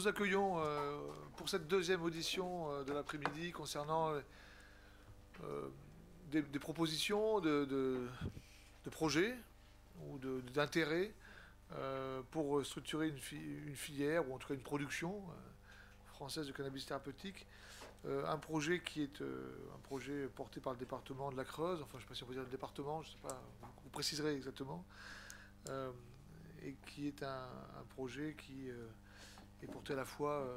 vous accueillons pour cette deuxième audition de l'après-midi concernant des propositions de projets ou d'intérêts pour structurer une filière, ou en tout cas une production française de cannabis thérapeutique. Un projet qui est un projet porté par le département de la Creuse, enfin je ne sais pas si on peut dire le département, je ne sais pas, vous préciserez exactement, et qui est un projet qui est porté à la fois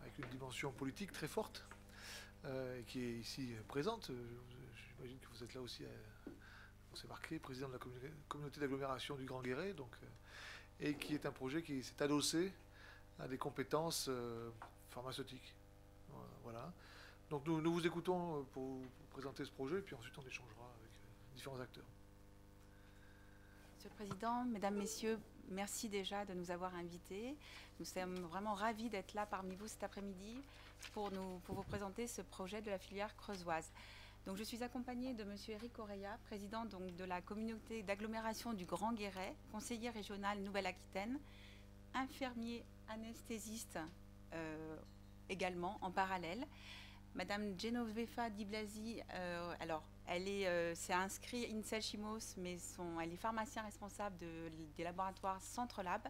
avec une dimension politique très forte, et qui est ici présente. J'imagine que vous êtes là aussi, on s'est marqué, président de la communauté d'agglomération du Grand Guéret, donc, et qui est un projet qui s'est adossé à des compétences pharmaceutiques. Voilà. Donc nous vous écoutons pour vous présenter ce projet, et puis ensuite on échangera avec différents acteurs. Monsieur le Président, Mesdames, Messieurs, merci déjà de nous avoir invités. Nous sommes vraiment ravis d'être là parmi vous cet après-midi pour vous présenter ce projet de la filière creusoise. Donc, je suis accompagnée de Monsieur Éric Oreilla, président donc, de la communauté d'agglomération du Grand Guéret, conseiller régional Nouvelle-Aquitaine, infirmier anesthésiste également en parallèle. Madame Genoveva Di Blasi, alors elle s'est inscrite INSEL Chimos, mais elle est pharmacien responsable des laboratoires Centre Lab,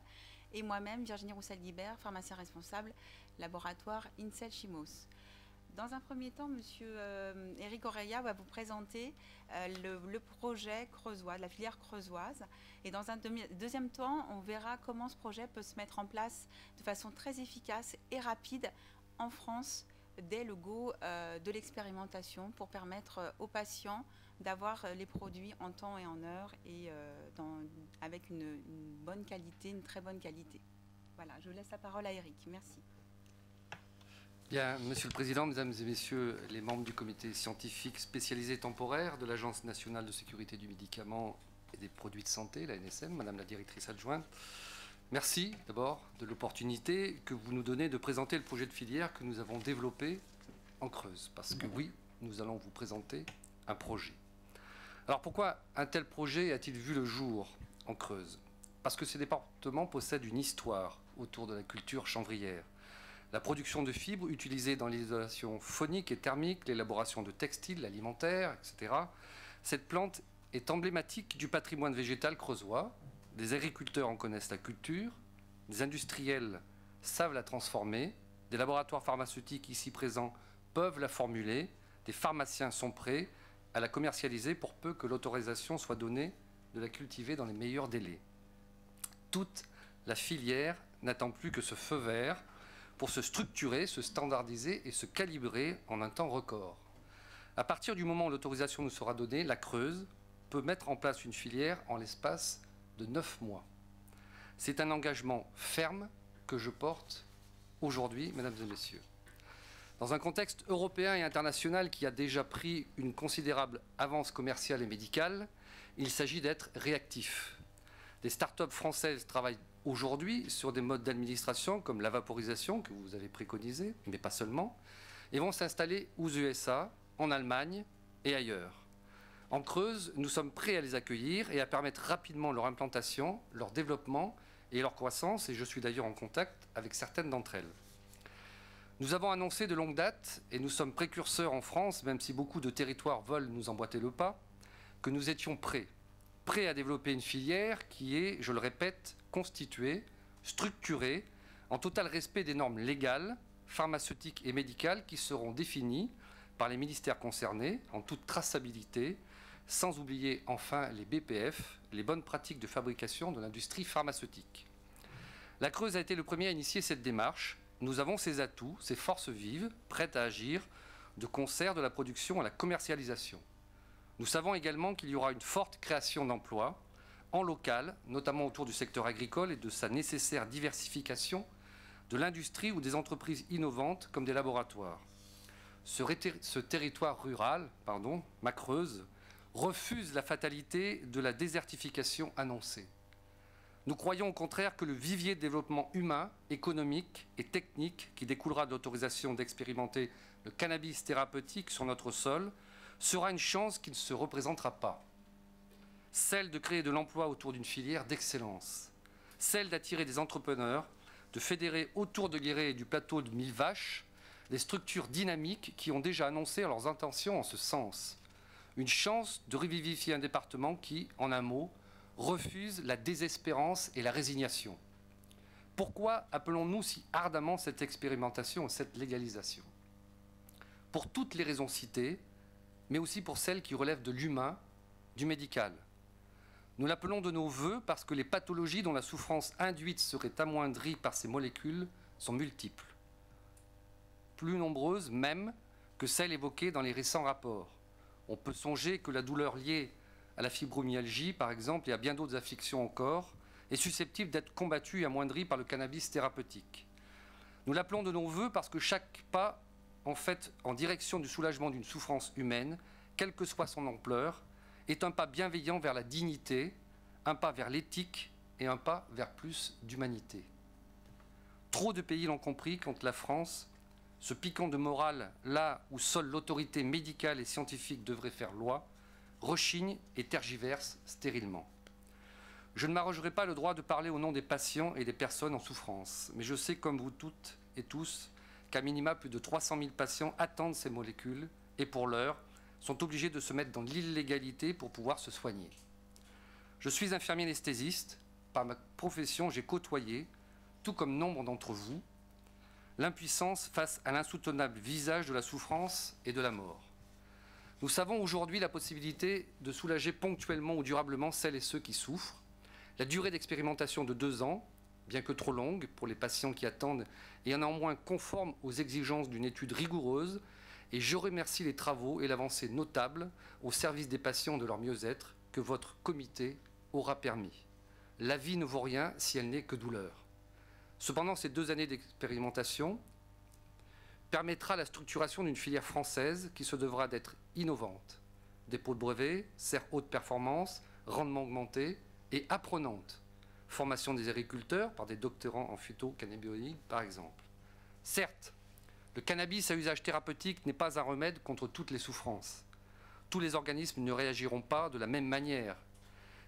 et moi-même, Virginie Roussel-Guibert, pharmacien responsable laboratoire INSEL Chimos. Dans un premier temps, Monsieur Éric Oreilla va vous présenter le projet creusois, la filière creusoise. Et dans un deuxième temps, on verra comment ce projet peut se mettre en place de façon très efficace et rapide en France dès le go de l'expérimentation pour permettre aux patients d'avoir les produits en temps et en heure et avec une bonne qualité, une très bonne qualité. Voilà, je laisse la parole à Éric. Merci. Bien, Monsieur le Président, Mesdames et Messieurs les membres du comité scientifique spécialisé temporaire de l'Agence nationale de sécurité du médicament et des produits de santé, la NSM, Madame la directrice adjointe, merci d'abord de l'opportunité que vous nous donnez de présenter le projet de filière que nous avons développé en Creuse. Parce que oui, nous allons vous présenter un projet. Alors pourquoi un tel projet a-t-il vu le jour en Creuse? Parce que ce département possède une histoire autour de la culture chanvrière. La production de fibres utilisée dans l'isolation phonique et thermique, l'élaboration de textiles, alimentaires, etc. Cette plante est emblématique du patrimoine végétal creusois. Des agriculteurs en connaissent la culture, des industriels savent la transformer, des laboratoires pharmaceutiques ici présents peuvent la formuler, des pharmaciens sont prêts à la commercialiser pour peu que l'autorisation soit donnée de la cultiver dans les meilleurs délais. Toute la filière n'attend plus que ce feu vert pour se structurer, se standardiser et se calibrer en un temps record. À partir du moment où l'autorisation nous sera donnée, la Creuse peut mettre en place une filière en l'espace de 9 mois. C'est un engagement ferme que je porte aujourd'hui, Mesdames et Messieurs. Dans un contexte européen et international qui a déjà pris une considérable avance commerciale et médicale, il s'agit d'être réactif. Des start-up françaises travaillent aujourd'hui sur des modes d'administration comme la vaporisation que vous avez préconisé, mais pas seulement, et vont s'installer aux USA, en Allemagne et ailleurs. En Creuse, nous sommes prêts à les accueillir et à permettre rapidement leur implantation, leur développement et leur croissance, et je suis d'ailleurs en contact avec certaines d'entre elles. Nous avons annoncé de longue date, et nous sommes précurseurs en France, même si beaucoup de territoires veulent nous emboîter le pas, que nous étions prêts à développer une filière qui est, je le répète, constituée, structurée, en total respect des normes légales, pharmaceutiques et médicales qui seront définies par les ministères concernés en toute traçabilité, sans oublier enfin les BPF, les bonnes pratiques de fabrication de l'industrie pharmaceutique. La Creuse a été le premier à initier cette démarche. Nous avons ses atouts, ses forces vives, prêtes à agir de concert de la production à la commercialisation. Nous savons également qu'il y aura une forte création d'emplois en local, notamment autour du secteur agricole et de sa nécessaire diversification, de l'industrie ou des entreprises innovantes comme des laboratoires. Ce territoire rural, ma Creuse, refuse la fatalité de la désertification annoncée. Nous croyons au contraire que le vivier de développement humain, économique et technique qui découlera de l'autorisation d'expérimenter le cannabis thérapeutique sur notre sol sera une chance qui ne se représentera pas. Celle de créer de l'emploi autour d'une filière d'excellence. Celle d'attirer des entrepreneurs de fédérer autour de Guéret et du plateau de Millevaches les structures dynamiques qui ont déjà annoncé leurs intentions en ce sens. Une chance de revivifier un département qui, en un mot, refuse la désespérance et la résignation. Pourquoi appelons-nous si ardemment cette expérimentation et cette légalisation? Pour toutes les raisons citées, mais aussi pour celles qui relèvent de l'humain, du médical. Nous l'appelons de nos vœux parce que les pathologies dont la souffrance induite serait amoindrie par ces molécules sont multiples. Plus nombreuses même que celles évoquées dans les récents rapports. On peut songer que la douleur liée à la fibromyalgie, par exemple, et à bien d'autres afflictions encore, est susceptible d'être combattue et amoindrie par le cannabis thérapeutique. Nous l'appelons de nos vœux parce que chaque pas, en fait, en direction du soulagement d'une souffrance humaine, quelle que soit son ampleur, est un pas bienveillant vers la dignité, un pas vers l'éthique et un pas vers plus d'humanité. Trop de pays l'ont compris quand la France, se piquant de morale là où seule l'autorité médicale et scientifique devrait faire loi, rechigne et tergiverse stérilement. Je ne m'arrogerai pas le droit de parler au nom des patients et des personnes en souffrance, mais je sais comme vous toutes et tous qu'à minima plus de 300 000 patients attendent ces molécules et pour l'heure sont obligés de se mettre dans l'illégalité pour pouvoir se soigner. Je suis infirmier anesthésiste. Par ma profession, j'ai côtoyé, tout comme nombre d'entre vous, l'impuissance face à l'insoutenable visage de la souffrance et de la mort. Nous savons aujourd'hui la possibilité de soulager ponctuellement ou durablement celles et ceux qui souffrent. La durée d'expérimentation de 2 ans, bien que trop longue pour les patients qui attendent, est néanmoins conforme aux exigences d'une étude rigoureuse, et je remercie les travaux et l'avancée notable au service des patients de leur mieux-être que votre comité aura permis. La vie ne vaut rien si elle n'est que douleur. Cependant, ces 2 années d'expérimentation permettra la structuration d'une filière française qui se devra d'être innovante. Dépôt de brevet, serre haute performance, rendement augmenté et apprenante. Formation des agriculteurs par des doctorants en phytocannabinoïdes, par exemple. Certes, le cannabis à usage thérapeutique n'est pas un remède contre toutes les souffrances. Tous les organismes ne réagiront pas de la même manière.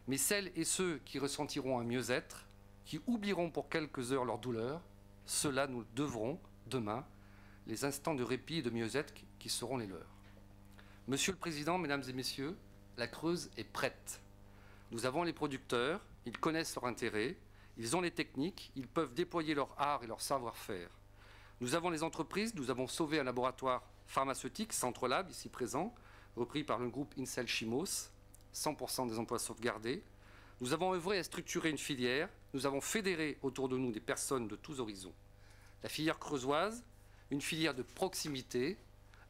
Mais celles et ceux qui ressentiront un mieux-être, qui oublieront pour quelques heures leur douleur, ceux-là nous devrons, demain, les instants de répit et de mieux-être qui seront les leurs. Monsieur le Président, Mesdames et Messieurs, la Creuse est prête. Nous avons les producteurs, ils connaissent leur intérêt, ils ont les techniques, ils peuvent déployer leur art et leur savoir-faire. Nous avons les entreprises, nous avons sauvé un laboratoire pharmaceutique, Centrelab, ici présent, repris par le groupe Insel Chimos, 100% des emplois sauvegardés. Nous avons œuvré à structurer une filière, nous avons fédéré autour de nous des personnes de tous horizons. La filière creusoise, une filière de proximité,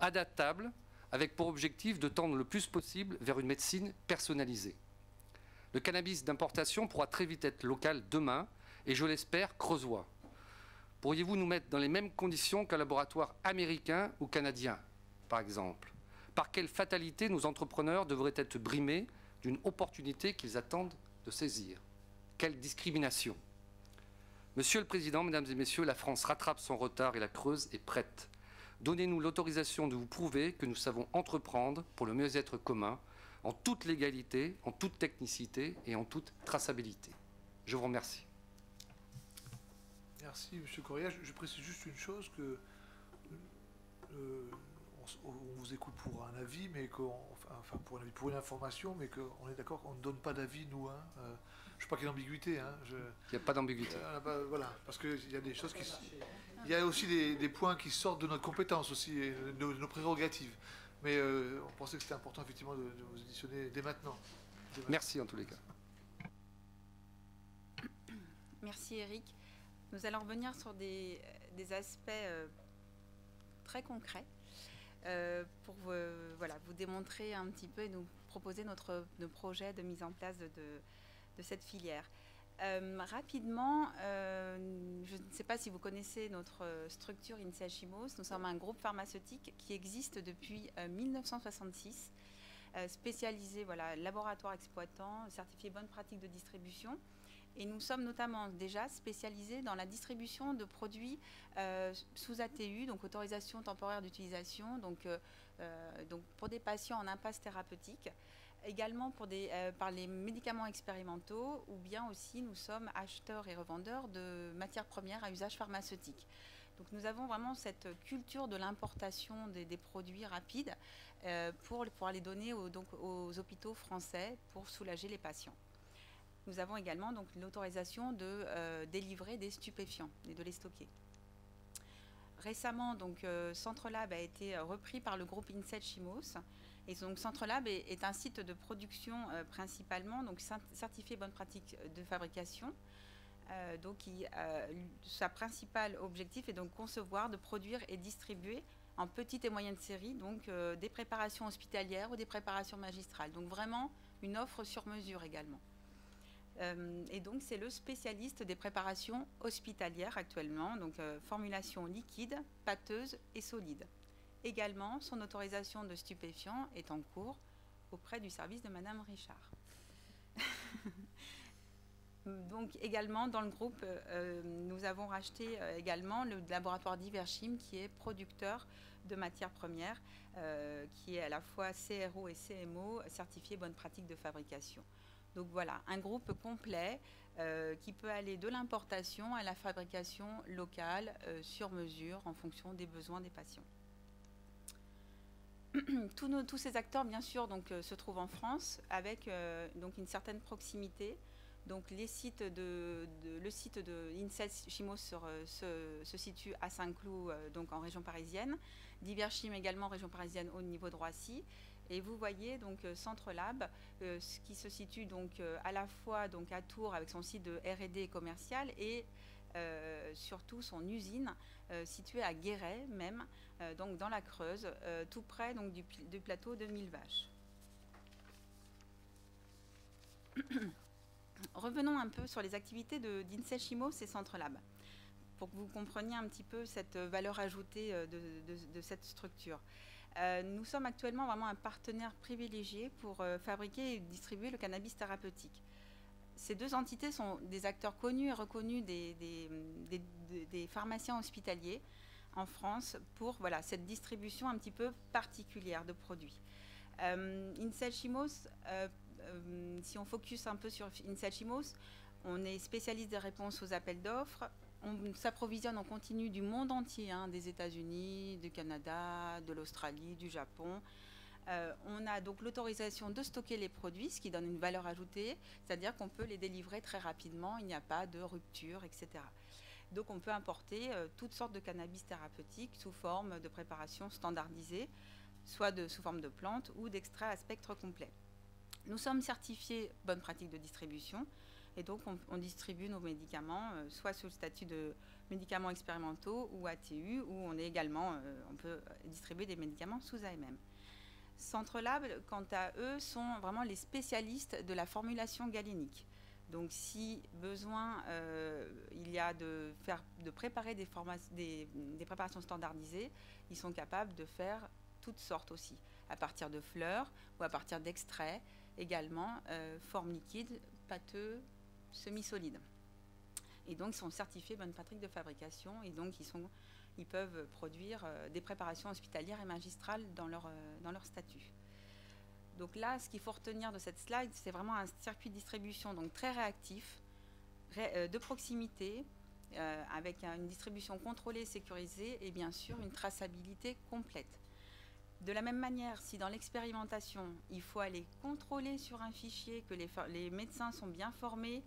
adaptable, avec pour objectif de tendre le plus possible vers une médecine personnalisée. Le cannabis d'importation pourra très vite être local demain, et je l'espère, creusois. Pourriez-vous nous mettre dans les mêmes conditions qu'un laboratoire américain ou canadien, par exemple? Par quelle fatalité nos entrepreneurs devraient être brimés d'une opportunité qu'ils attendent de saisir? Quelle discrimination! Monsieur le Président, Mesdames et Messieurs, la France rattrape son retard et la Creuse est prête. Donnez-nous l'autorisation de vous prouver que nous savons entreprendre pour le mieux-être commun, en toute légalité, en toute technicité et en toute traçabilité. Je vous remercie. Merci, M. Correa. Je précise juste une chose, que on vous écoute pour un avis, mais enfin pour un avis, pour une information, mais qu'on est d'accord qu'on ne donne pas d'avis, nous. Hein. Je ne sais pas quelle ambiguïté. Hein. Il n'y a pas d'ambiguïté. Voilà, parce qu'il y a des choses qui... Il y a aussi des points qui sortent de notre compétence aussi, et de nos prérogatives. Mais on pensait que c'était important, effectivement, de vous auditionner dès maintenant. Merci, en tous les cas. Merci, Eric. Nous allons revenir sur des aspects très concrets pour vous démontrer un petit peu et nous proposer notre projet de mise en place de cette filière. Rapidement, je ne sais pas si vous connaissez notre structure Insel Chimos. Nous sommes un groupe pharmaceutique qui existe depuis 1966, spécialisé, laboratoire exploitant, certifié bonne pratique de distribution. Et nous sommes notamment déjà spécialisés dans la distribution de produits sous ATU, donc autorisation temporaire d'utilisation, donc pour des patients en impasse thérapeutique. Également par les médicaments expérimentaux, ou bien aussi nous sommes acheteurs et revendeurs de matières premières à usage pharmaceutique. Donc nous avons vraiment cette culture de l'importation des produits rapides pour pouvoir les donner aux hôpitaux français pour soulager les patients. Nous avons également donc l'autorisation de délivrer des stupéfiants et de les stocker. Récemment, donc, Centrelab a été repris par le groupe INSET Chimos. Et donc Centrelab est un site de production principalement, donc certifié bonne pratique de fabrication. Sa principale objectif est donc concevoir, de produire et distribuer en petite et moyenne série donc des préparations hospitalières ou des préparations magistrales. Donc vraiment une offre sur mesure également. Et donc c'est le spécialiste des préparations hospitalières actuellement, donc formulation liquide, pâteuse et solide. Également, son autorisation de stupéfiants est en cours auprès du service de Madame Richard. Donc également dans le groupe, nous avons racheté également le laboratoire d'Iverchim qui est producteur de matières premières, qui est à la fois CRO et CMO, certifié bonne pratique de fabrication. Donc voilà, un groupe complet qui peut aller de l'importation à la fabrication locale sur mesure en fonction des besoins des patients. Tous ces acteurs, bien sûr, donc, se trouvent en France avec donc une certaine proximité. Donc le site de INSET Chimos se situe à Saint-Cloud, donc en région parisienne. D'Iverchim également en région parisienne au niveau de Roissy. Et vous voyez donc Centrelab, qui se situe donc à la fois donc à Tours avec son site de R&D commercial et surtout son usine située à Guéret même, donc dans la Creuse, tout près donc du plateau de Millevaches. Revenons un peu sur les activités d'INSET Chimos et Centrelab, pour que vous compreniez un petit peu cette valeur ajoutée de cette structure. Nous sommes actuellement vraiment un partenaire privilégié pour fabriquer et distribuer le cannabis thérapeutique. Ces deux entités sont des acteurs connus et reconnus des pharmaciens hospitaliers en France pour voilà, cette distribution un petit peu particulière de produits. INSET Chimos, si on focus un peu sur INSET Chimos, on est spécialiste des réponses aux appels d'offres. On s'approvisionne en continu du monde entier, hein, des États-Unis, du Canada, de l'Australie, du Japon. On a donc l'autorisation de stocker les produits, ce qui donne une valeur ajoutée, c'est-à-dire qu'on peut les délivrer très rapidement, il n'y a pas de rupture, etc. Donc on peut importer toutes sortes de cannabis thérapeutiques sous forme de préparation standardisée, soit sous forme de plantes ou d'extraits à spectre complet. Nous sommes certifiés bonne pratique de distribution et donc on distribue nos médicaments soit sous le statut de médicaments expérimentaux ou ATU, où on est également, on peut distribuer des médicaments sous AMM. Centrelab, quant à eux, sont vraiment les spécialistes de la formulation galénique. Donc si besoin il y a de préparer des préparations standardisées, ils sont capables de faire toutes sortes aussi, à partir de fleurs ou à partir d'extraits, également forme liquide, pâteux, semi-solide. Et donc ils sont certifiés bonne pratique de fabrication et donc ils peuvent produire des préparations hospitalières et magistrales dans leur statut. Donc là, ce qu'il faut retenir de cette slide, c'est vraiment un circuit de distribution donc très réactif, de proximité, avec une distribution contrôlée, sécurisée et bien sûr une traçabilité complète. De la même manière, si dans l'expérimentation, il faut aller contrôler sur un fichier que les médecins sont bien formés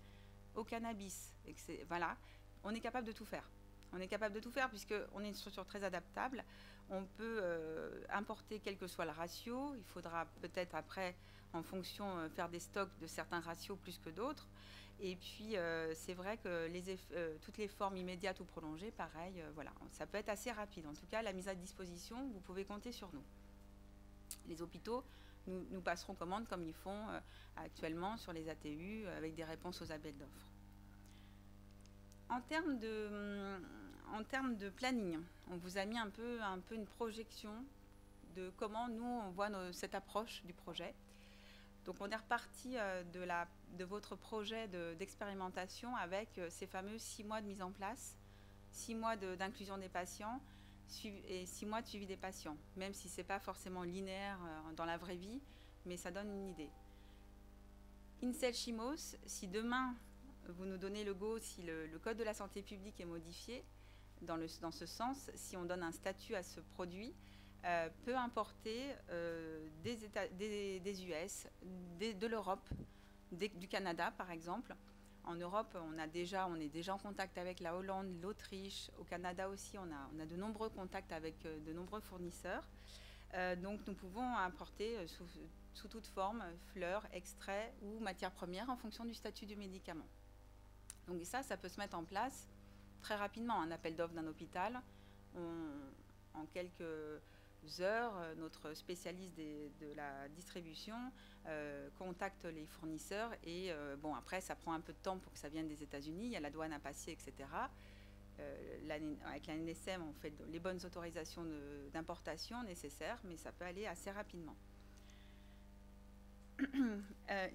au cannabis, et que voilà, on est capable de tout faire. On est capable de tout faire puisqu'on est une structure très adaptable. On peut importer quel que soit le ratio. Il faudra peut-être après, en fonction, faire des stocks de certains ratios plus que d'autres. Et puis, c'est vrai que toutes les formes immédiates ou prolongées, pareil, voilà, ça peut être assez rapide. En tout cas, la mise à disposition, vous pouvez compter sur nous. Les hôpitaux nous passeront commande comme ils font actuellement sur les ATU avec des réponses aux appels d'offres. En termes de planning, on vous a mis un peu une projection de comment nous on voit cette approche du projet. Donc on est reparti de votre projet d'expérimentation avec ces fameux 6 mois de mise en place, 6 mois d'inclusion des patients et 6 mois de suivi des patients, même si ce n'est pas forcément linéaire dans la vraie vie, mais ça donne une idée. Incel Chimos, si demain vous nous donnez le go, si le code de la santé publique est modifié dans ce sens, si on donne un statut à ce produit, peut importer des US, de l'Europe, du Canada par exemple. En Europe, on est déjà en contact avec la Hollande, l'Autriche. Au Canada aussi, on a de nombreux contacts avec de nombreux fournisseurs. Donc nous pouvons importer sous toute forme, fleurs, extraits ou matières premières en fonction du statut du médicament. Donc ça peut se mettre en place très rapidement. Un appel d'offres d'un hôpital, en quelques heures, notre spécialiste de la distribution contacte les fournisseurs et bon, après ça prend un peu de temps pour que ça vienne des États-Unis, il y a la douane à passer, etc. Avec la NSM, on fait les bonnes autorisations d'importation nécessaires, mais ça peut aller assez rapidement.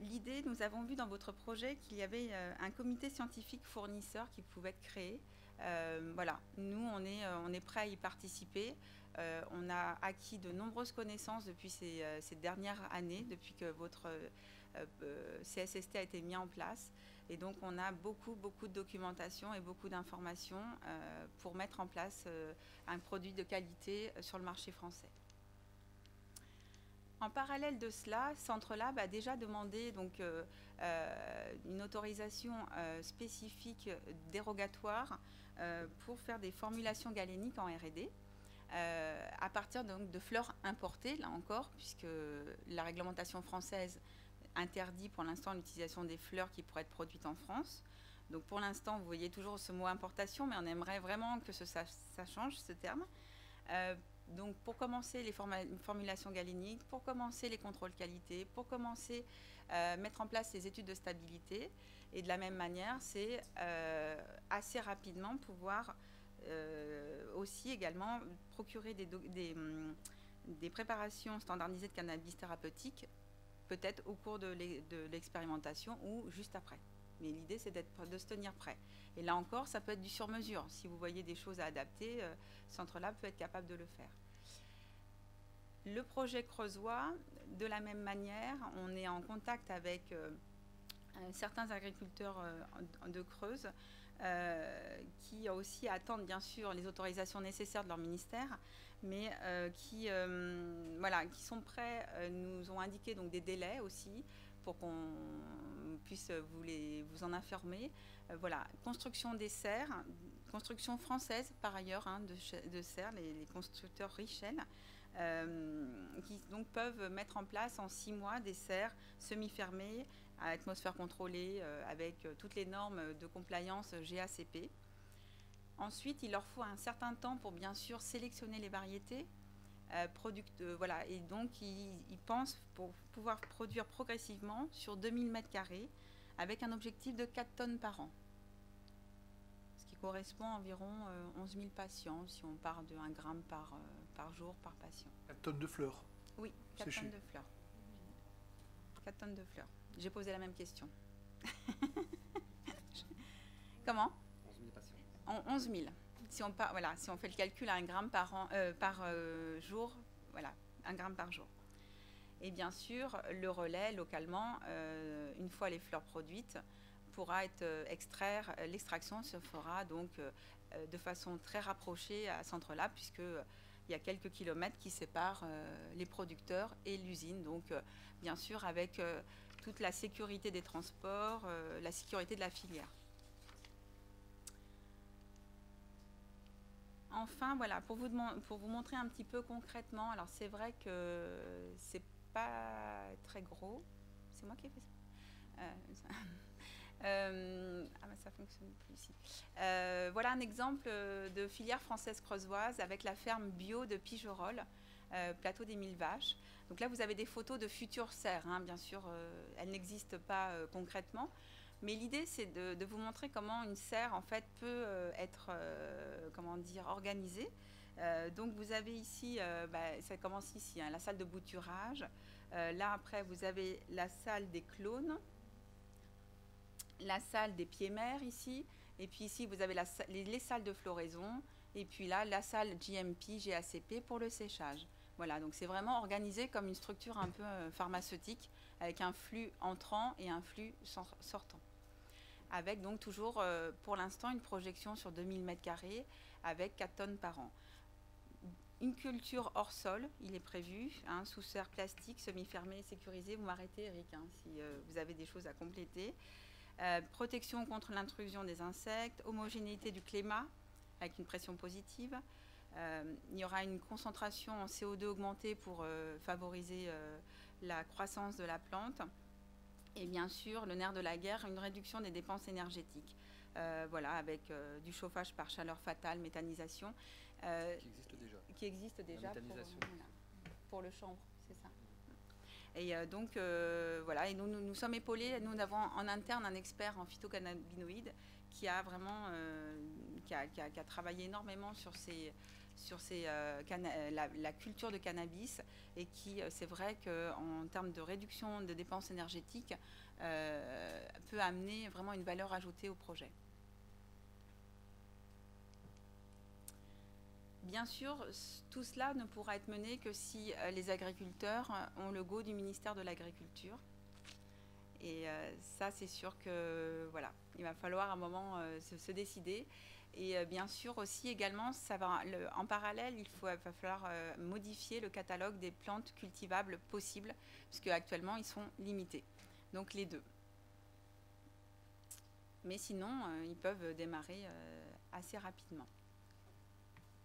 L'idée, nous avons vu dans votre projet qu'il y avait un comité scientifique fournisseur qui pouvait être créé. Voilà, nous, on est prêt à y participer. On a acquis de nombreuses connaissances depuis ces dernières années, depuis que votre CSST a été mis en place. Et donc, on a beaucoup de documentation et beaucoup d'informations pour mettre en place un produit de qualité sur le marché français. En parallèle de cela, Centrelab a déjà demandé donc, une autorisation spécifique dérogatoire pour faire des formulations galéniques en R&D à partir donc, de fleurs importées, là encore, puisque la réglementation française interdit pour l'instant l'utilisation des fleurs qui pourraient être produites en France. Donc pour l'instant, vous voyez toujours ce mot importation, mais on aimerait vraiment que ça change, ce terme. Donc pour commencer les formulations galéniques, pour commencer les contrôles qualité, pour commencer mettre en place les études de stabilité. Et de la même manière, c'est assez rapidement pouvoir aussi également procurer des préparations standardisées de cannabis thérapeutique, peut-être au cours de l'expérimentation ou juste après. Mais l'idée, c'est de se tenir prêt. Et là encore, ça peut être du sur-mesure. Si vous voyez des choses à adapter, Centrelab peut être capable de le faire. Le projet creusois, de la même manière, on est en contact avec certains agriculteurs de Creuse qui aussi attendent bien sûr les autorisations nécessaires de leur ministère, mais qui sont prêts, nous ont indiqué donc des délais aussi pour qu'on puisse vous en informer. Voilà, construction des serres, construction française par ailleurs de serres, les constructeurs Richel, qui donc peuvent mettre en place en 6 mois des serres semi-fermées à atmosphère contrôlée avec toutes les normes de compliance GACP. Ensuite, il leur faut un certain temps pour bien sûr sélectionner les variétés. Voilà, et donc ils pensent pour pouvoir produire progressivement sur 2000 m² avec un objectif de 4 tonnes par an, ce qui correspond à environ 11 000 patients si on part de 1 gramme par jour par patient. 4 tonnes de fleurs. Oui, 4 tonnes de fleurs. 4 tonnes de fleurs. J'ai posé la même question. Comment ? 11 000 patients. 11 000. Si on fait le calcul à 1 gramme par jour, voilà, 1 gramme par jour. Et bien sûr, le relais, localement, une fois les fleurs produites, pourra être l'extraction se fera donc de façon très rapprochée à Centrelab, puisqu'il y a quelques kilomètres qui séparent les producteurs et l'usine. Donc, bien sûr, avec toute la sécurité des transports, la sécurité de la filière. Enfin, voilà, pour vous montrer un petit peu concrètement, alors c'est vrai que c'est pas très gros. C'est moi qui ai fait ça. Ça fonctionne plus ici. Voilà un exemple de filière française creusoise avec la ferme bio de Pigerolles, plateau des 1000 vaches. Donc là, vous avez des photos de futures serres. Bien sûr, elles n'existent pas concrètement. Mais l'idée, c'est de vous montrer comment une serre, en fait, peut être, organisée. Donc, vous avez ici, ça commence ici, la salle de bouturage. Là, après, vous avez la salle des clones, la salle des pieds-mères ici. Et puis ici, vous avez les salles de floraison. Et puis là, la salle GMP, GACP pour le séchage. Voilà, donc c'est vraiment organisé comme une structure un peu pharmaceutique avec un flux entrant et un flux sortant. Avec donc toujours, pour l'instant, une projection sur 2000 m² avec 4 tonnes par an. Une culture hors sol, il est prévu, sous serre plastique, semi-fermée, sécurisée. Vous m'arrêtez, Eric, si vous avez des choses à compléter. Protection contre l'intrusion des insectes, homogénéité du climat, avec une pression positive. Il y aura une concentration en CO2 augmentée pour favoriser la croissance de la plante. Et bien sûr, le nerf de la guerre, une réduction des dépenses énergétiques. Voilà, avec du chauffage par chaleur fatale, méthanisation. Qui existe déjà pour le chanvre, c'est ça. Et donc, voilà, et nous sommes épaulés. Nous avons en interne un expert en phytocannabinoïdes qui a vraiment qui a travaillé énormément sur la culture de cannabis, et qui, c'est vrai qu'en termes de réduction de dépenses énergétiques, peut amener vraiment une valeur ajoutée au projet. Bien sûr, tout cela ne pourra être mené que si les agriculteurs ont le go du ministère de l'Agriculture. Et ça, c'est sûr que voilà, il va falloir à un moment se décider. Et bien sûr aussi également, en parallèle, il va falloir modifier le catalogue des plantes cultivables possibles, puisque actuellement ils sont limités. Donc les deux. Mais sinon, ils peuvent démarrer assez rapidement.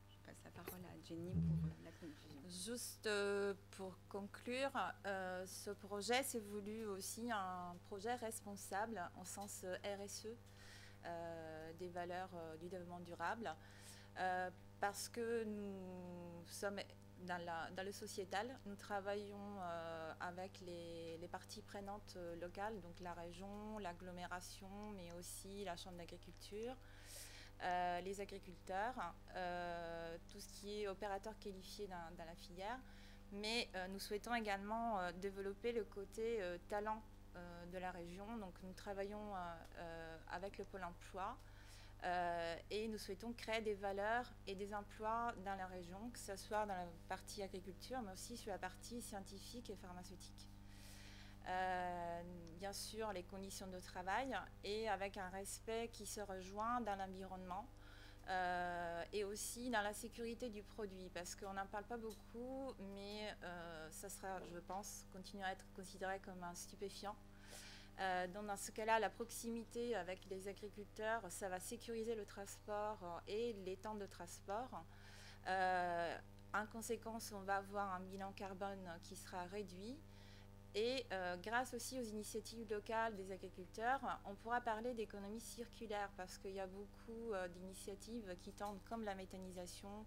Je passe la parole à Jenny pour la conclusion. Juste pour conclure, ce projet s'est voulu aussi un projet responsable en sens RSE, des valeurs du développement durable, parce que nous sommes dans le sociétal. Nous travaillons avec les parties prenantes locales, donc la région, l'agglomération, mais aussi la chambre d'agriculture, les agriculteurs, tout ce qui est opérateur qualifié dans la filière. Mais nous souhaitons également développer le côté talent de la région. Donc nous travaillons avec le Pôle emploi et nous souhaitons créer des valeurs et des emplois dans la région, que ce soit dans la partie agriculture, mais aussi sur la partie scientifique et pharmaceutique. Bien sûr, les conditions de travail, et avec un respect qui se rejoint dans l'environnement et aussi dans la sécurité du produit, parce qu'on n'en parle pas beaucoup, mais ça sera, je pense, continuer à être considéré comme un stupéfiant. Donc dans ce cas-là, la proximité avec les agriculteurs, ça va sécuriser le transport et les temps de transport. En conséquence, on va avoir un bilan carbone qui sera réduit. Et grâce aussi aux initiatives locales des agriculteurs, on pourra parler d'économie circulaire, parce qu'il y a beaucoup d'initiatives qui tendent, comme la méthanisation,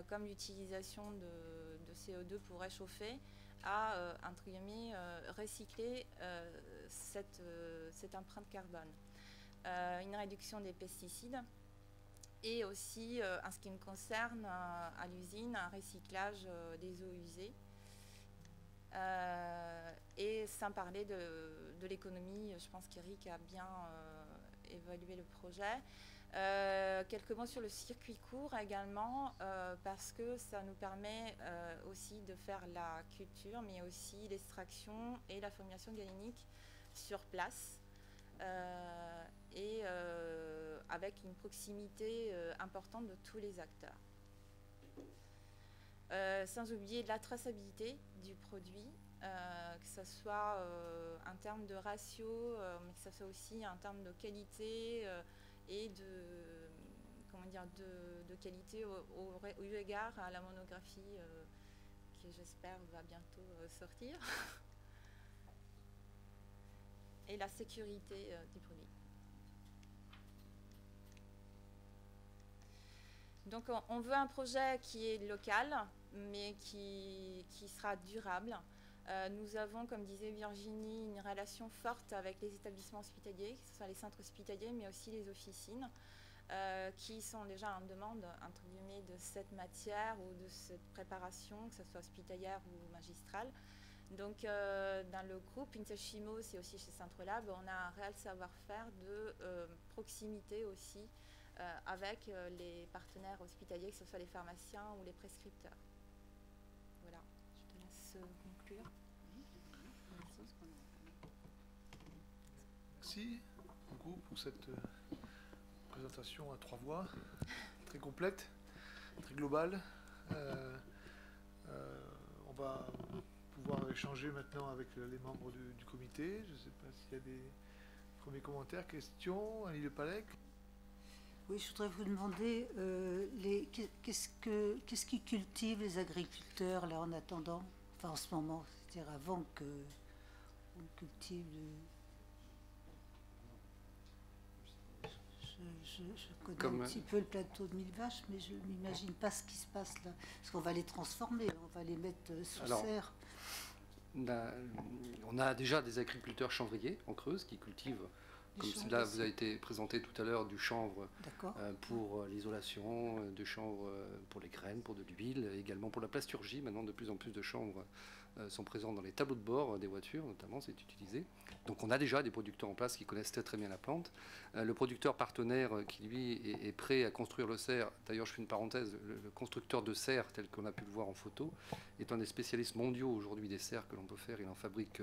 comme l'utilisation de CO2 pour réchauffer, à, entre guillemets, recycler cette empreinte carbone. Une réduction des pesticides, et aussi, en ce qui me concerne, à l'usine, un recyclage des eaux usées. Et sans parler de l'économie, je pense qu'Eric a bien évalué le projet. Quelques mots sur le circuit court également, parce que ça nous permet aussi de faire la culture, mais aussi l'extraction et la formulation galénique sur place, et avec une proximité importante de tous les acteurs. Sans oublier la traçabilité du produit, que ce soit en termes de ratio, mais que ce soit aussi en termes de qualité et de qualité au égard à la monographie qui, j'espère, va bientôt sortir, et la sécurité du produit. Donc on veut un projet qui est local, mais qui sera durable. Nous avons, comme disait Virginie, une relation forte avec les établissements hospitaliers, que ce soit les centres hospitaliers, mais aussi les officines, qui sont déjà en demande, entre guillemets, de cette matière ou de cette préparation, que ce soit hospitalière ou magistrale. Donc dans le groupe Intechimos et aussi chez Centrelab, on a un réel savoir-faire de proximité aussi, avec les partenaires hospitaliers, que ce soit les pharmaciens ou les prescripteurs. Voilà, je te laisse conclure. Merci. Merci beaucoup pour cette présentation à 3 voix, très complète, très globale. On va pouvoir échanger maintenant avec les membres du comité. Je ne sais pas s'il y a des premiers commentaires, questions. Annie Le Pallec. Oui, je voudrais vous demander qu'est-ce qu'ils cultivent les agriculteurs là en attendant, enfin en ce moment, c'est-à-dire avant que on cultive je connais un petit peu le plateau de Mille Vaches, mais je ne m'imagine pas ce qui se passe là. Parce qu'on va les transformer, on va les mettre sous serre. On a déjà des agriculteurs chanvriers en Creuse qui cultivent, comme cela vous a été présenté tout à l'heure, du chanvre pour l'isolation, du chanvre pour les graines, pour de l'huile, également pour la plasturgie. Maintenant, de plus en plus de chanvre sont présents dans les tableaux de bord des voitures, notamment, c'est utilisé. Donc on a déjà des producteurs en place qui connaissent très bien la plante. Le producteur partenaire qui, lui, est prêt à construire le cerf, d'ailleurs je fais une parenthèse, le constructeur de cerf, tel qu'on a pu le voir en photo, est un des spécialistes mondiaux aujourd'hui des cerfs que l'on peut faire. Il en fabrique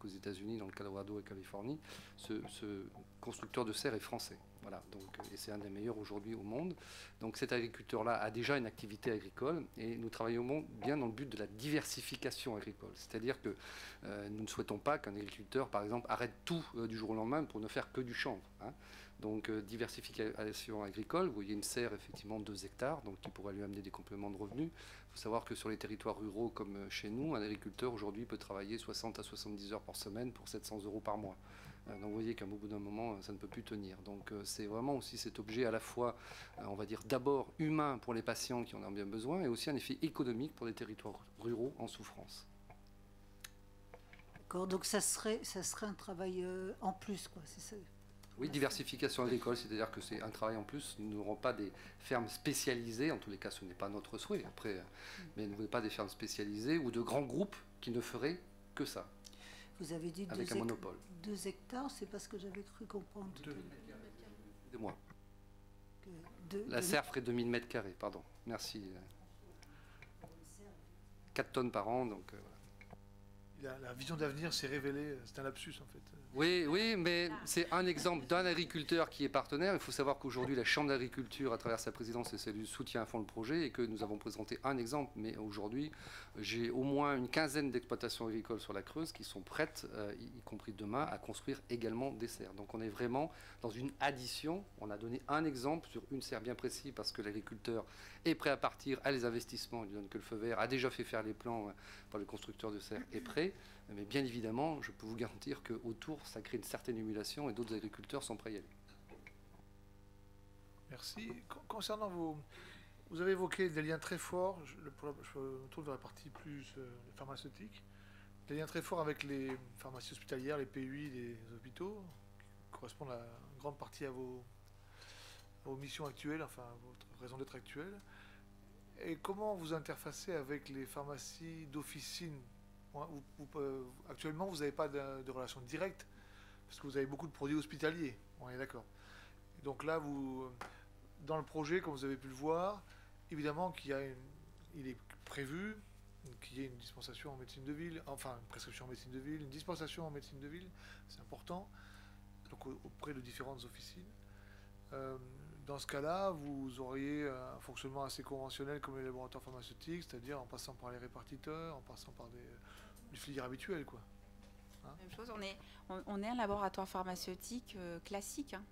aux États-Unis, dans le Colorado et Californie. Ce constructeur de cerfs est français. Voilà, donc, et c'est un des meilleurs aujourd'hui au monde. Donc cet agriculteur-là a déjà une activité agricole et nous travaillons bien dans le but de la diversification agricole. C'est-à-dire que nous ne souhaitons pas qu'un agriculteur, par exemple, arrête tout du jour au lendemain pour ne faire que du chanvre. Hein. Donc diversification agricole, vous voyez une serre effectivement de 2 hectares, donc qui pourrait lui amener des compléments de revenus. Il faut savoir que sur les territoires ruraux comme chez nous, un agriculteur aujourd'hui peut travailler 60 à 70 heures par semaine pour 700 € par mois. Donc vous voyez qu'à bout d'un moment, ça ne peut plus tenir. Donc c'est vraiment aussi cet objet à la fois, on va dire d'abord humain pour les patients qui en ont bien besoin, et aussi un effet économique pour les territoires ruraux en souffrance. D'accord, donc ça serait un travail en plus, quoi, c'est ça? Oui, diversification agricole, c'est-à-dire que c'est un travail en plus. Nous n'aurons pas des fermes spécialisées, en tous les cas ce n'est pas notre souhait, après, mais nous n'aurons pas des fermes spécialisées ou de grands groupes qui ne feraient que ça. Vous avez dit avec un monopole. 2 hectares, c'est pas ce que j'avais cru comprendre. 2 mois. La serre ferait 2000 m², pardon. Merci. 4 tonnes par an, donc voilà. La vision d'avenir s'est révélée, c'est un lapsus en fait. Oui, mais c'est un exemple d'un agriculteur qui est partenaire. Il faut savoir qu'aujourd'hui, la Chambre d'agriculture, à travers sa présidence et celle du soutien à fond le projet, et que nous avons présenté un exemple. Mais aujourd'hui, j'ai au moins une quinzaine d'exploitations agricoles sur la Creuse qui sont prêtes, y compris demain, à construire également des serres. Donc on est vraiment dans une addition. On a donné un exemple sur une serre bien précise parce que l'agriculteur est prêt à partir, a les investissements, il ne donne que le feu vert, a déjà fait faire les plans par le constructeur de serre, est prêt. Mais bien évidemment, je peux vous garantir qu'autour, ça crée une certaine émulation et d'autres agriculteurs sont prêts à y aller. Merci. Concernant vous avez évoqué des liens très forts, je me tourne vers la partie plus pharmaceutique, des liens très forts avec les pharmacies hospitalières, les PUI, les hôpitaux, qui correspondent à une grande partie à vos missions actuelles, enfin à votre raison d'être actuelle. Et comment vous interfacez avec les pharmacies d'officine? Actuellement, vous n'avez pas de relation directe, parce que vous avez beaucoup de produits hospitaliers, on est d'accord. Donc là, dans le projet, comme vous avez pu le voir, évidemment il est prévu qu'il y ait une dispensation en médecine de ville, enfin une prescription en médecine de ville, une dispensation en médecine de ville, c'est important, donc auprès de différentes officines. Dans ce cas-là, vous auriez un fonctionnement assez conventionnel comme les laboratoires pharmaceutiques, c'est-à-dire en passant par les répartiteurs, en passant par des filières habituelles, quoi. Hein? Même chose, on est un laboratoire pharmaceutique classique. Hein.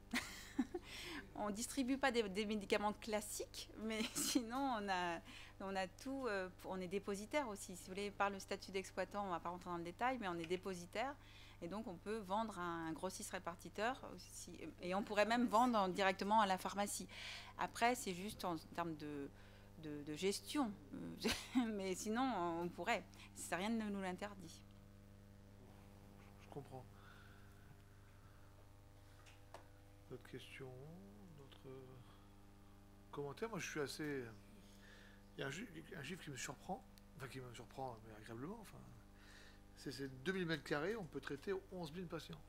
On ne distribue pas des médicaments classiques, mais sinon on a tout, on est dépositaire aussi. Si vous voulez, par le statut d'exploitant, on ne va pas rentrer dans le détail, mais on est dépositaire. Et donc, on peut vendre à un grossiste-répartiteur aussi, et on pourrait même vendre directement à la pharmacie. Après, c'est juste en termes de gestion. Mais sinon, on pourrait. Rien ne nous l'interdit. Je comprends. D'autres questions? D'autres commentaires? Moi, je suis assez... Il y a un chiffre qui me surprend, mais agréablement, enfin... C'est 2000 m², on peut traiter 11 000 patients.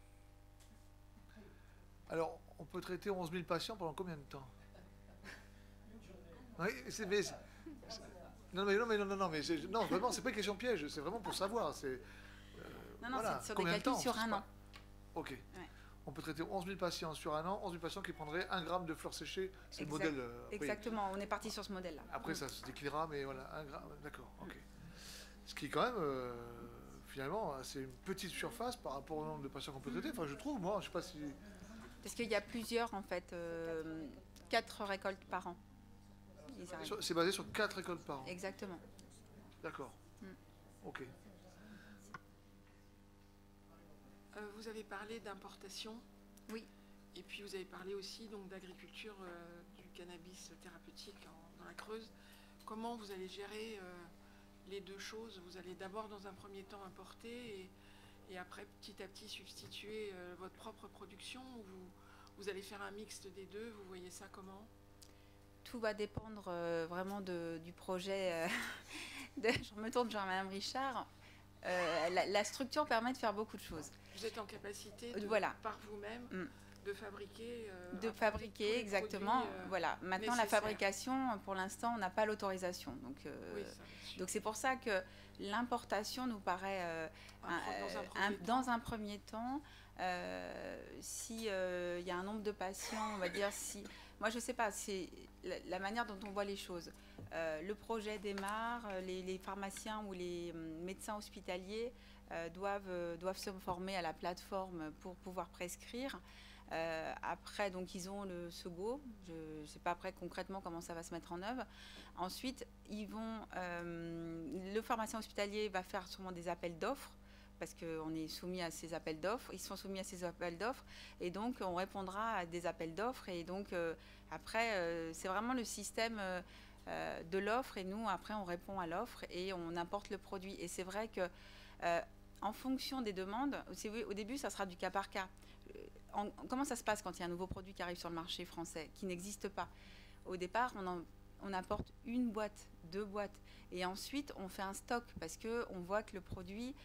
Alors, on peut traiter 11 000 patients pendant combien de temps? Oui, non, vraiment, c'est pas une question piège, c'est vraiment pour savoir. Non, voilà, c'est sur des calculs sur un an. Ok. Ouais. on peut traiter 11 000 patients sur un an, 11 000 patients qui prendraient 1 gramme de fleurs séchées. C'est le modèle. Exactement, on est parti sur ce modèle-là. Après, ça se déclinera, mais voilà, 1 gramme, d'accord, ok. Ce qui est quand même, finalement, c'est une petite surface par rapport au nombre de patients qu'on peut traiter. Enfin, je trouve, moi, je sais pas si... Parce qu'il y a plusieurs, en fait, 4 récoltes par an. C'est basé sur 4 récoltes par an. Exactement. D'accord. Ok. Vous avez parlé d'importation. Oui. Et puis vous avez parlé aussi donc d'agriculture du cannabis thérapeutique dans la Creuse. Comment vous allez gérer les deux choses? Vous allez d'abord dans un premier temps importer et après petit à petit substituer votre propre production, ou vous allez faire un mixte des deux? Vous voyez ça comment? Tout va dépendre vraiment du projet. Je me tourne vers Madame Richard. La structure permet de faire beaucoup de choses. Vous êtes en capacité par vous-même de fabriquer exactement. Produits, voilà. Maintenant, la fabrication, pour l'instant, on n'a pas l'autorisation. Donc c'est pour ça que l'importation nous paraît dans un premier temps. Si il y a un nombre de patients, on va dire si. Moi, je ne sais pas. C'est la manière dont on voit les choses. Le projet démarre. Les pharmaciens ou les médecins hospitaliers doivent se former à la plateforme pour pouvoir prescrire. Après, donc, ils ont ce go. Je ne sais pas après concrètement comment ça va se mettre en œuvre. Ensuite, le pharmacien hospitalier va faire sûrement des appels d'offres, parce qu'on est soumis à ces appels d'offres. Ils sont soumis à ces appels d'offres, et donc on répondra à des appels d'offres. Et donc, après, c'est vraiment le système de l'offre, et nous, après, on répond à l'offre et on importe le produit. Et c'est vrai que en fonction des demandes, au début, ça sera du cas par cas. Comment ça se passe quand il y a un nouveau produit qui arrive sur le marché français, qui n'existe pas? Au départ, on apporte 1 boîte, 2 boîtes, et ensuite on fait un stock, parce qu'on voit que le produit,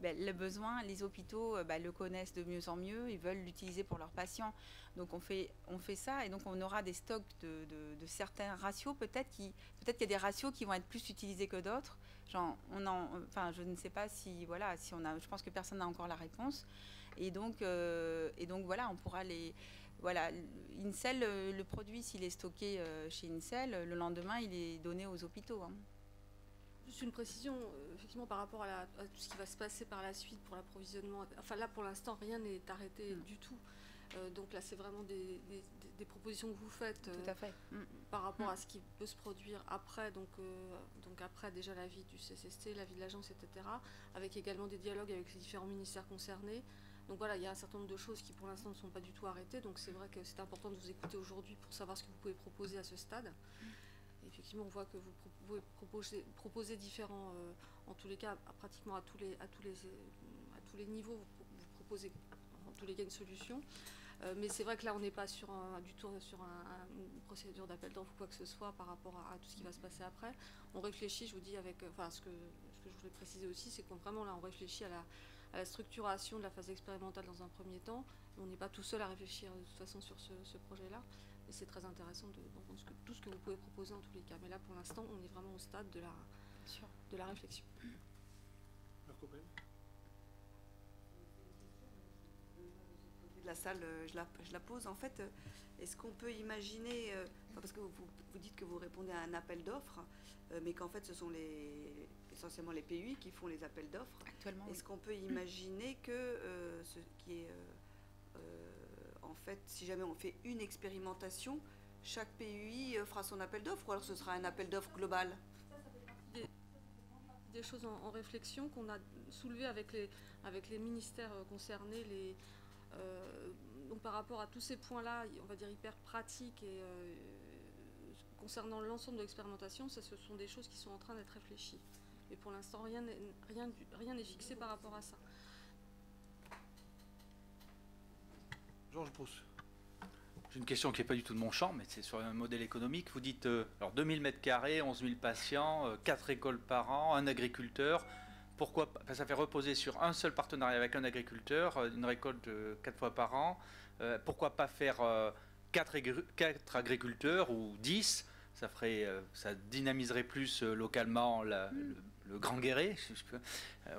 le besoin, les hôpitaux le connaissent de mieux en mieux, ils veulent l'utiliser pour leurs patients. Donc on fait ça, et donc on aura des stocks de certains ratios. Peut-être qu'il y a des ratios qui vont être plus utilisés que d'autres. Je ne sais pas si je pense que personne n'a encore la réponse. Et donc voilà, on pourra Incel, le produit, s'il est stocké chez Incel, le lendemain, il est donné aux hôpitaux. Juste une précision, effectivement, par rapport à tout ce qui va se passer par la suite pour l'approvisionnement. Enfin, là, pour l'instant, rien n'est arrêté du tout. Donc là, c'est vraiment des propositions que vous faites tout à fait. Par rapport à ce qui peut se produire après. Donc après, déjà, l'avis du CCST, l'avis de l'agence, etc. Avec également des dialogues avec les différents ministères concernés. Donc voilà, il y a un certain nombre de choses qui pour l'instant ne sont pas du tout arrêtées. Donc c'est vrai que c'est important de vous écouter aujourd'hui pour savoir ce que vous pouvez proposer à ce stade. Et effectivement, on voit que vous pouvez proposer différents, en tous les cas, pratiquement à tous les niveaux, vous proposez en tous les cas une solution. Mais c'est vrai que là, on n'est pas du tout sur une procédure d'appel d'offres ou quoi que ce soit par rapport à tout ce qui va se passer après. On réfléchit, je vous dis, ce que je voulais préciser aussi, c'est qu'on vraiment là, on réfléchit à la structuration de la phase expérimentale dans un premier temps. On n'est pas tout seul à réfléchir de toute façon sur ce projet-là. Et c'est très intéressant d'entendre tout ce que vous pouvez proposer en tous les cas. Mais là, pour l'instant, on est vraiment au stade de la réflexion. La salle, je la pose. En fait, est-ce qu'on peut imaginer, parce que vous dites que vous répondez à un appel d'offres, mais qu'en fait, ce sont essentiellement les PUI qui font les appels d'offres. Actuellement, est-ce qu'on peut imaginer que ce qui est... en fait, si jamais on fait une expérimentation, chaque PUI fera son appel d'offres, ou alors ce sera un appel d'offres global? Des choses en réflexion qu'on a soulevées avec les ministères concernés, donc par rapport à tous ces points-là, on va dire hyper pratiques, et concernant l'ensemble de l'expérimentation, ce sont des choses qui sont en train d'être réfléchies. Mais pour l'instant, rien n'est fixé par rapport à ça. Georges Brousse. J'ai une question qui n'est pas du tout de mon champ, mais c'est sur un modèle économique. Vous dites, 2000 m², 11 000 patients, 4 écoles par an, un agriculteur. Pourquoi pas? Ça fait reposer sur un seul partenariat avec un agriculteur, une récolte 4 fois par an. Pourquoi pas faire 4 agriculteurs ou 10? ça dynamiserait plus localement le Grand Guéret,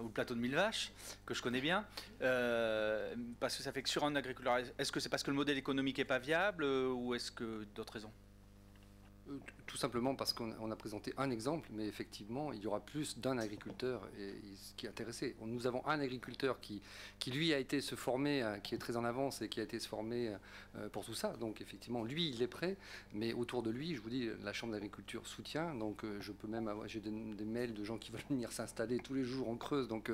ou le plateau de Mille Vaches, que je connais bien, parce que ça fait que sur un agriculteur, est-ce que c'est parce que le modèle économique n'est pas viable, ou est-ce que d'autres raisons? Tout simplement parce qu'on a présenté un exemple, mais effectivement, il y aura plus d'un agriculteur qui est intéressé. Nous avons un agriculteur qui lui, a été se former, qui est très en avance et qui a été se former pour tout ça. Donc, effectivement, lui, il est prêt, mais autour de lui, je vous dis, la Chambre d'agriculture soutient. Donc, je peux même avoir, j'ai des mails de gens qui veulent venir s'installer tous les jours en Creuse. Donc,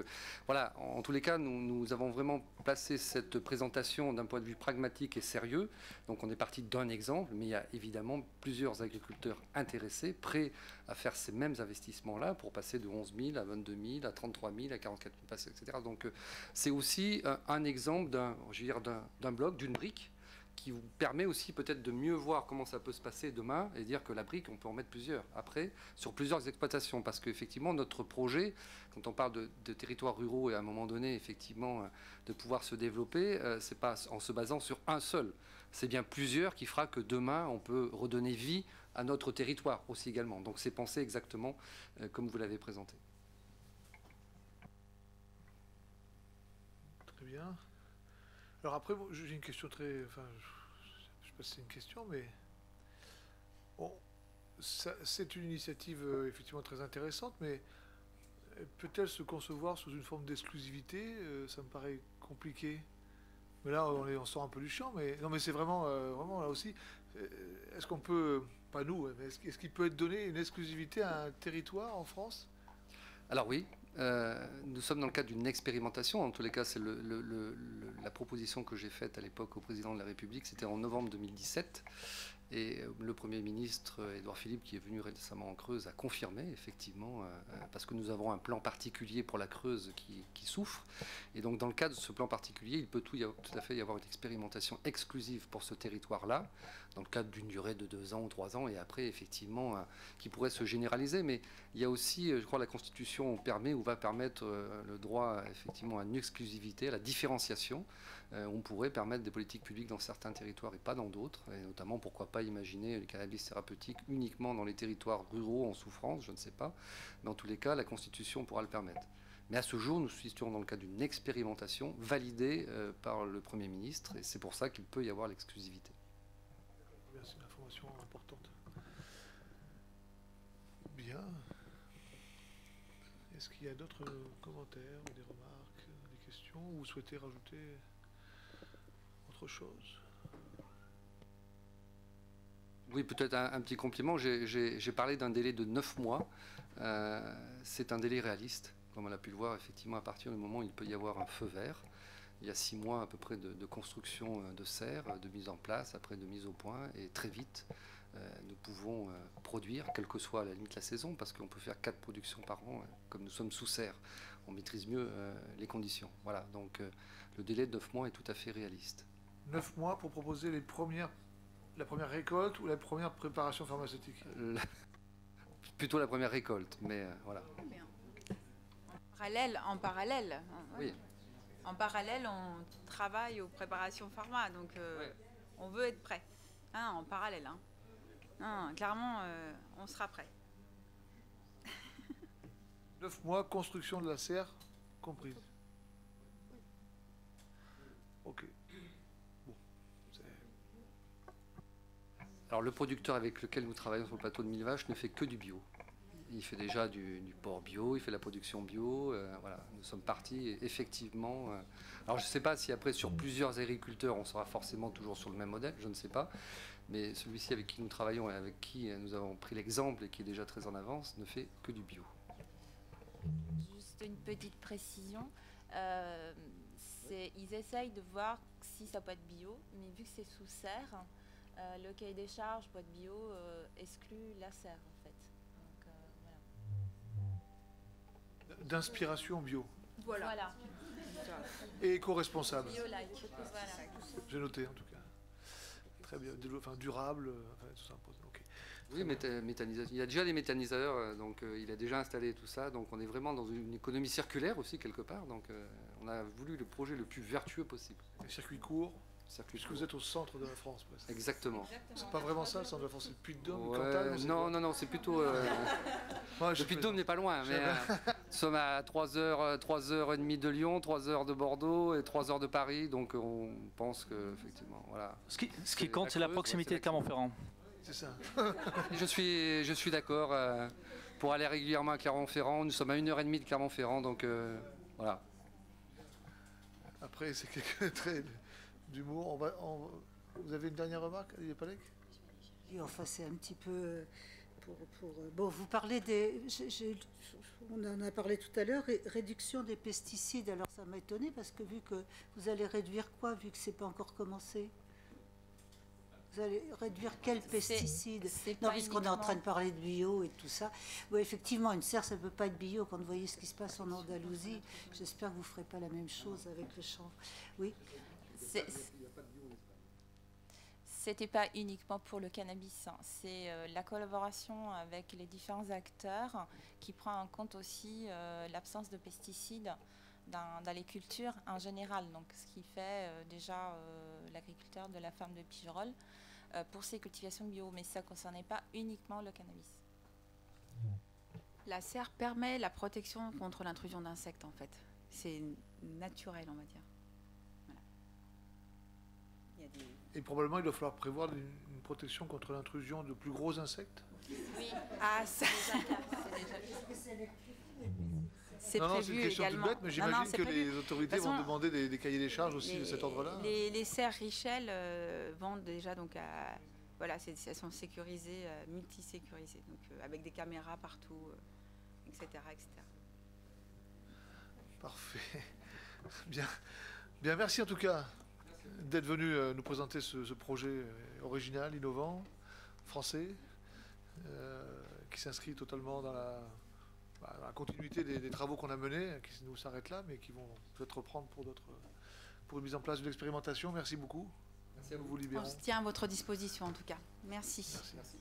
voilà, en tous les cas, nous avons vraiment placé cette présentation d'un point de vue pragmatique et sérieux. Donc, on est parti d'un exemple, mais il y a évidemment plusieurs agriculteurs intéressés, prêts à faire ces mêmes investissements-là pour passer de 11 000 à 22 000, à 33 000, à 44 000 passes, etc. Donc c'est aussi un exemple d'un bloc, d'une brique, qui vous permet aussi peut-être de mieux voir comment ça peut se passer demain et dire que la brique, on peut en mettre plusieurs après, sur plusieurs exploitations. Parce qu'effectivement, notre projet, quand on parle de territoires ruraux et à un moment donné, effectivement, de pouvoir se développer, c'est pas en se basant sur un seul. C'est bien plusieurs qui fera que demain, on peut redonner vie à notre territoire aussi également. Donc c'est pensé exactement comme vous l'avez présenté. Très bien. Alors après, j'ai une question très... Enfin, je ne sais pas si c'est une question, mais... Bon, c'est une initiative effectivement très intéressante, mais peut-elle se concevoir sous une forme d'exclusivité? Ça me paraît compliqué. Mais là, on sort un peu du champ, mais non, mais c'est vraiment, vraiment là aussi. Est-ce qu'on peut, pas nous, mais est-ce qu'il peut être donné une exclusivité à un territoire en France? Alors oui, nous sommes dans le cadre d'une expérimentation. En tous les cas, c'est la proposition que j'ai faite à l'époque au président de la République. C'était en novembre 2017. Et le Premier ministre, Édouard Philippe, qui est venu récemment en Creuse, a confirmé, effectivement, parce que nous avons un plan particulier pour la Creuse qui souffre. Et donc, dans le cadre de ce plan particulier, il peut tout à fait y avoir une expérimentation exclusive pour ce territoire-là, dans le cadre d'une durée de 2 ans ou 3 ans, et après, effectivement, qui pourrait se généraliser. Mais il y a aussi, je crois, la Constitution permet ou va permettre le droit, effectivement, à une exclusivité, à la différenciation. On pourrait permettre des politiques publiques dans certains territoires et pas dans d'autres, et notamment, pourquoi pas imaginer le cannabis thérapeutique uniquement dans les territoires ruraux en souffrance, je ne sais pas, mais en tous les cas, la Constitution pourra le permettre. Mais à ce jour, nous situons dans le cadre d'une expérimentation validée par le Premier ministre, et c'est pour ça qu'il peut y avoir l'exclusivité. C'est une information importante. Bien. Est-ce qu'il y a d'autres commentaires, des remarques, des questions, ou vous souhaitez rajouter autre chose? Oui, peut-être un petit compliment. J'ai parlé d'un délai de 9 mois. C'est un délai réaliste, comme on a pu le voir, effectivement, à partir du moment où il peut y avoir un feu vert. Il y a 6 mois à peu près de construction de serres, de mise en place, après de mise au point, et très vite, nous pouvons produire, quelle que soit à la limite la saison, parce qu'on peut faire 4 productions par an, comme nous sommes sous serre. On maîtrise mieux les conditions. Voilà, donc le délai de 9 mois est tout à fait réaliste. 9 mois pour proposer la première récolte ou la première préparation pharmaceutique? Plutôt la première récolte, mais voilà. En parallèle. Oui. En parallèle, on travaille aux préparations pharma, donc on veut être prêt. En parallèle. Clairement, on sera prêt. 9 mois, construction de la serre comprise. Ok. Alors le producteur avec lequel nous travaillons sur le plateau de Mille Vaches ne fait que du bio. Il fait déjà du porc bio, il fait la production bio. Voilà, nous sommes partis effectivement. Alors je ne sais pas si après sur plusieurs agriculteurs on sera forcément toujours sur le même modèle, je ne sais pas. Mais celui-ci avec qui nous travaillons et avec qui nous avons pris l'exemple et qui est déjà très en avance ne fait que du bio. Juste une petite précision. Ils essayent de voir si ça peut être bio, mais vu que c'est sous serre, le cahier des charges pour être bio exclut la serre en fait. Donc, voilà. D'inspiration bio. Voilà. Et éco-responsable. Bio-like. Voilà. J'ai noté en tout cas. Très bien. Enfin, durable. Enfin, tout ça. Okay. Oui, méthanisation. Il y a déjà des méthaniseurs, donc il a déjà installé tout ça. Donc on est vraiment dans une économie circulaire aussi quelque part. Donc on a voulu le projet le plus vertueux possible. Les circuits courts. circuit Puisque court. vous êtes au centre de la France, presque. Exactement. C'est pas vraiment ça, le centre de la France, c'est le Puy-de-Dôme, Ouais, le Cantal, c'est quoi non, c'est plutôt... Ouais, je le Puy-de-Dôme n'est pas loin, mais bien. nous sommes à 3h30 de Lyon, 3 heures de Bordeaux et 3 heures de Paris, donc on pense que, effectivement, voilà. Ce qui compte, c'est la Creuse, proximité c'est de Clermont-Ferrand. C'est ça. Je suis d'accord pour aller régulièrement à Clermont-Ferrand. Nous sommes à 1h30 de Clermont-Ferrand, donc voilà. Après, c'est quelqu'un de très d'humour. Vous avez une dernière remarque, Olivier Palec? Oui, enfin, c'est un petit peu bon, vous parlez des... on en a parlé tout à l'heure, réduction des pesticides. Alors, ça m'a étonné parce que vu que vous allez réduire quoi, vu que c'est pas encore commencé? Vous allez réduire quels pesticides? Non, puisqu'on est en train de parler de bio et tout ça. Oui, effectivement, une serre, ça ne peut pas être bio. Quand vous voyez ce qui se passe en Andalousie, j'espère que vous ne ferez pas la même chose avec le chanvre. Oui. C'était pas uniquement pour le cannabis, hein. C'est la collaboration avec les différents acteurs qui prend en compte aussi l'absence de pesticides dans les cultures en général. Donc, ce qui fait déjà l'agriculteur de la ferme de Pigerolles pour ses cultivations bio, mais ça ne concernait pas uniquement le cannabis. La serre permet la protection contre l'intrusion d'insectes, en fait. C'est naturel, on va dire. Voilà. Il y a des... Et probablement, il va falloir prévoir une protection contre l'intrusion de plus gros insectes. Oui. Ah, ça... C'est non, c'est prévu une question également. toute bête, mais j'imagine que les autorités vont demander des cahiers des charges aussi de cet ordre-là. Les serres Richel vendent déjà donc à... Voilà, elles sont sécurisées, multi-sécurisées, donc avec des caméras partout, etc., etc. Parfait. Bien, merci en tout cas d'être venu nous présenter ce projet original, innovant, français, qui s'inscrit totalement dans la continuité des travaux qu'on a menés, qui nous s'arrêtent là, mais qui vont peut-être reprendre pour une mise en place d'une expérimentation. Merci beaucoup. Merci à vous. Nous vous libérons. On se tient à votre disposition en tout cas. Merci. Merci.